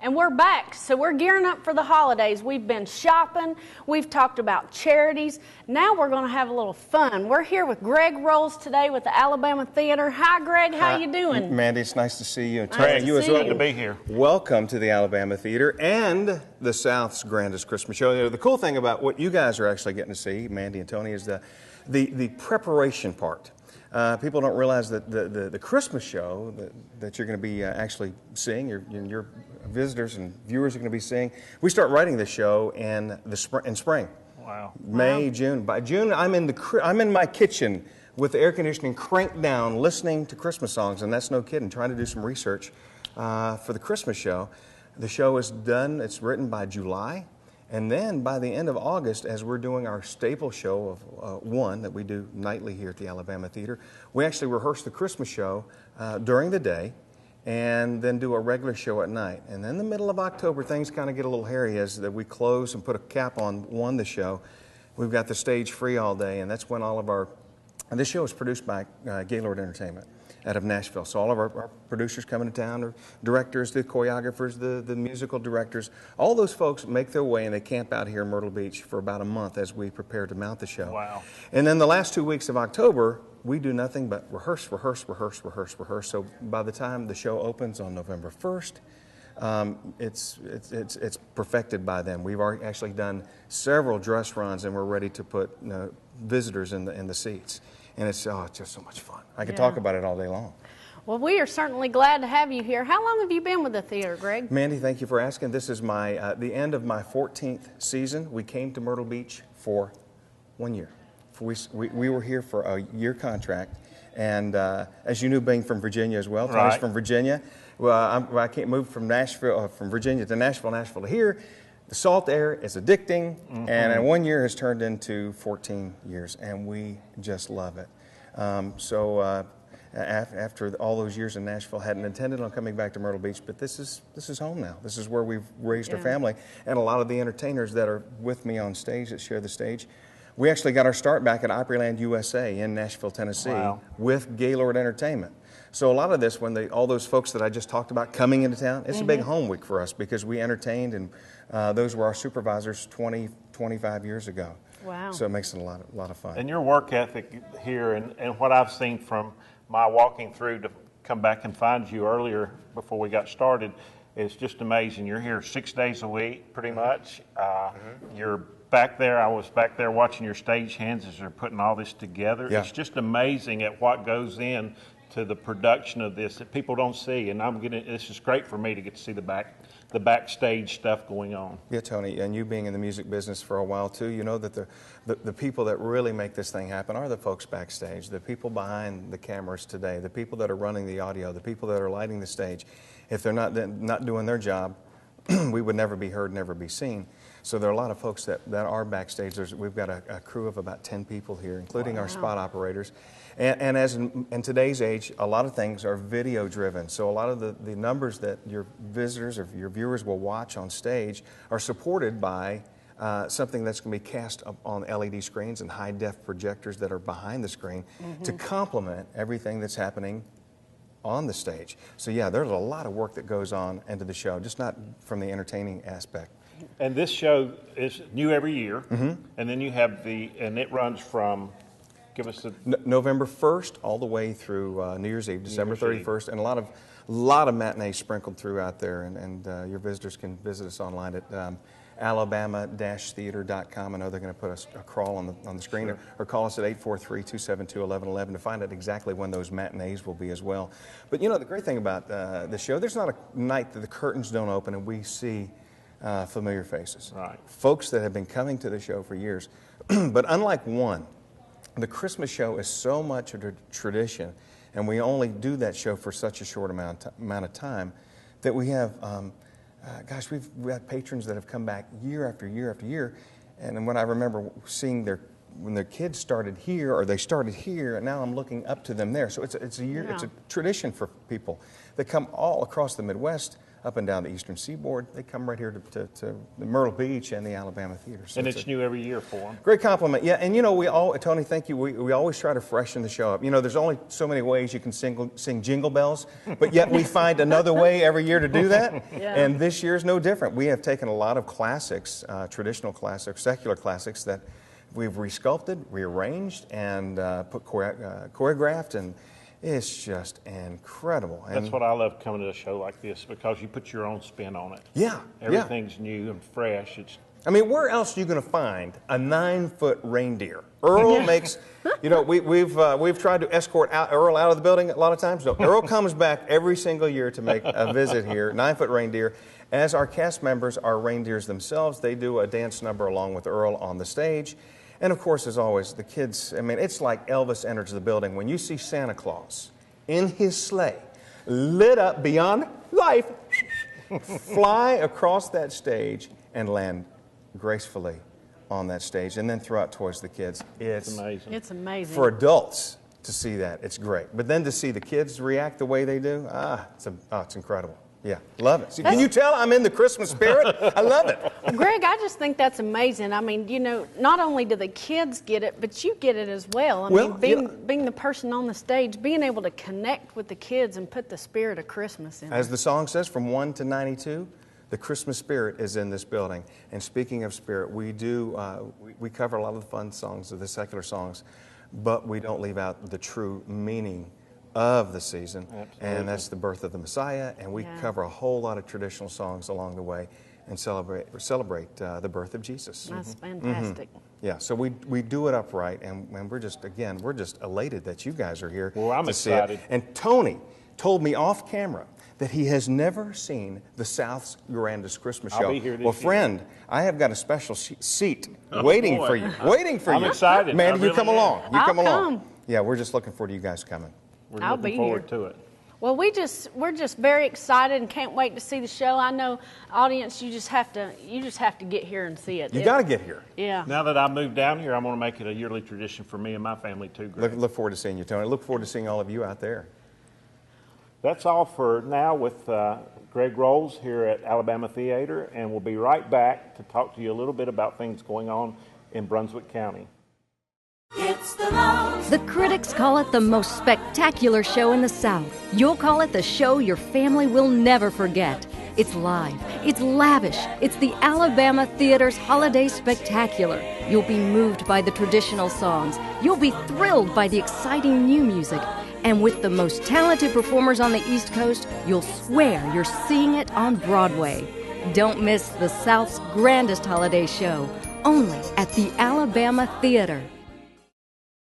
And we're back, so we're gearing up for the holidays. We've been shopping, we've talked about charities. Now we're going to have a little fun. We're here with Greg Rolls today with the Alabama Theater. Hi, Greg, how you doing? Mandy, it's nice to see you. And Greg, you as well. to be here. Welcome to the Alabama Theater and the South's grandest Christmas show. You know, the cool thing about what you guys are actually getting to see, Mandy and Tony, is the preparation part. People don't realize that the Christmas show that you're going to be actually seeing, your visitors and viewers are going to be seeing, we start writing the show in spring. Wow. May, June. By June, I'm in my kitchen with the air conditioning cranked down, listening to Christmas songs, and that's no kidding. Trying to do some research for the Christmas show. The show is done. It's written by July. And then by the end of August, as we're doing our staple show of one that we do nightly here at the Alabama Theater, we actually rehearse the Christmas show during the day and then do a regular show at night. And then the middle of October, things kind of get a little hairy as that we close and put a cap on the show. We've got the stage free all day, and that's when all of our... And this show is produced by Gaylord Entertainment out of Nashville. So all of our producers coming to town, our directors, the choreographers, the musical directors, all those folks make their way and they camp out here in Myrtle Beach for about a month as we prepare to mount the show. Wow. And then the last 2 weeks of October, we do nothing but rehearse. So by the time the show opens on November 1st, it's perfected by then. We've already actually done several dress runs and we're ready to put visitors in the seats. And it's just so much fun. I could talk about it all day long. Well, we are certainly glad to have you here. How long have you been with the theater, Greg? Mandy, thank you for asking. This is the end of my 14th season. We came to Myrtle Beach for 1 year. We were here for a year contract. And as you knew, being from Virginia as well, Tony's from Virginia. Well, I can't move from Virginia to Nashville to here. The salt air is addicting, and in 1 year has turned into 14 years, and we just love it. After all those years in Nashville, hadn't intended on coming back to Myrtle Beach, but this is home now. This is where we've raised our family, and a lot of the entertainers that are with me on stage, that share the stage, we actually got our start back at Opryland USA in Nashville, Tennessee, with Gaylord Entertainment. So a lot of this, when all those folks that I just talked about coming into town, it's a big home week for us because we entertained, and those were our supervisors 25 years ago. Wow. So it makes it a lot of fun. And your work ethic here and what I've seen from my walking through to come back and find you earlier before we got started is just amazing. You're here 6 days a week, pretty much. You're back there. I was back there watching your stagehands as they're putting all this together. Yeah. It's just amazing at what goes in to the production of this that people don't see, and this is great for me to get to see the backstage stuff going on. Yeah, Tony, and you being in the music business for a while too, you know that the people that really make this thing happen are the folks backstage, the people behind the cameras today, the people that are running the audio, the people that are lighting the stage. If they're not doing their job, we would never be heard, never be seen. So there are a lot of folks that are backstage. We've got a crew of about 10 people here, including our spot operators. And as in today's age, a lot of things are video driven. So a lot of the numbers that your visitors or your viewers will watch on stage are supported by something that's going to be cast up on LED screens and high def projectors that are behind the screen to complement everything that's happening on the stage. So yeah, there's a lot of work that goes on into the show, just not from the entertaining aspect. And this show is new every year, and then you have and it runs from, give us the... November 1st all the way through New Year's Eve, December 31st, and a lot of matinees sprinkled throughout there, and your visitors can visit us online at alabama-theater.com. I know they're going to put a crawl on the screen, or call us at 843-272-1111 to find out exactly when those matinees will be as well. But you know, the great thing about the show, there's not a night that the curtains don't open and we see familiar faces. Right. Folks that have been coming to the show for years. But unlike one, the Christmas show is so much a tradition, and we only do that show for such a short amount of time that we have, we've had patrons that have come back year after year after year. And when I remember seeing when their kids started here, or they started here, and now I'm looking up to them there. So it's a tradition for people that come all across the Midwest. up and down the eastern seaboard. They come right here to the Myrtle Beach and the Alabama Theater. So And it's new every year for them. great compliment. Yeah, and you know, Tony, thank you. We always try to freshen the show up. You know, there's only so many ways you can sing Jingle Bells, but yet we find another way every year to do that. Yeah. And this year's no different. We have taken a lot of classics, traditional classics, secular classics that we've resculpted, rearranged, and choreographed, and it's just incredible. And That's what I love coming to a show like this, because you put your own spin on it. yeah, Everything's new and fresh. It's I mean, where else are you going to find a 9-foot reindeer? Earl makes, you know, we've tried to escort Earl out of the building a lot of times. No, Earl comes back every single year to make a visit here. 9-foot reindeer. As our cast members are reindeers themselves, they do a dance number along with Earl on the stage. And of course, as always, the kids, I mean, it's like Elvis enters the building. When you see Santa Claus in his sleigh, lit up beyond life, fly across that stage and land gracefully on that stage, and then throw out toys to the kids. It's amazing. It's amazing. for adults to see that. It's great. But then to see the kids react the way they do, it's incredible. Yeah, love it. See, can you tell I'm in the Christmas spirit? I love it. Greg, I just think that's amazing. I mean, you know, not only do the kids get it, but you get it as well. I Well, mean, you know- being the person on the stage, being able to connect with the kids and put the spirit of Christmas in As it. the song says, from 1 to 92, the Christmas spirit is in this building. And speaking of spirit, we cover a lot of the fun songs of the secular songs, but we don't leave out the true meaning of the season. Absolutely. And that's the birth of the Messiah. And we Yeah. cover a whole lot of traditional songs along the way and celebrate the birth of Jesus. That's fantastic. Yeah, so we do it upright, and we're just elated that you guys are here Well, I'm to see excited. it. And Tony told me off camera that he has never seen the South's grandest Christmas I'll show. be here this Well, year. friend, I have got a special seat Oh, waiting boy. for you. Waiting for I'm you. excited. Man, I you really come am. along. You I'll come along. come. Yeah, we're just looking forward to you guys coming. We're I'll looking be forward here. to it. Well, we're just very excited and can't wait to see the show. I know, audience, you just have to get here and see it. You got to get here. Yeah. Now that I moved down here, I'm going to make it a yearly tradition for me and my family too, Greg. Look forward to seeing you, Tony. Look forward to seeing all of you out there. That's all for now with Greg Rolls here at Alabama Theater, and we'll be right back to talk to you a little bit about things going on in Brunswick County. The critics call it the most spectacular show in the South. You'll call it the show your family will never forget. It's live, it's lavish, it's the Alabama Theater's Holiday Spectacular. You'll be moved by the traditional songs. You'll be thrilled by the exciting new music. And with the most talented performers on the East Coast, you'll swear you're seeing it on Broadway. Don't miss the South's grandest holiday show, only at the Alabama Theater.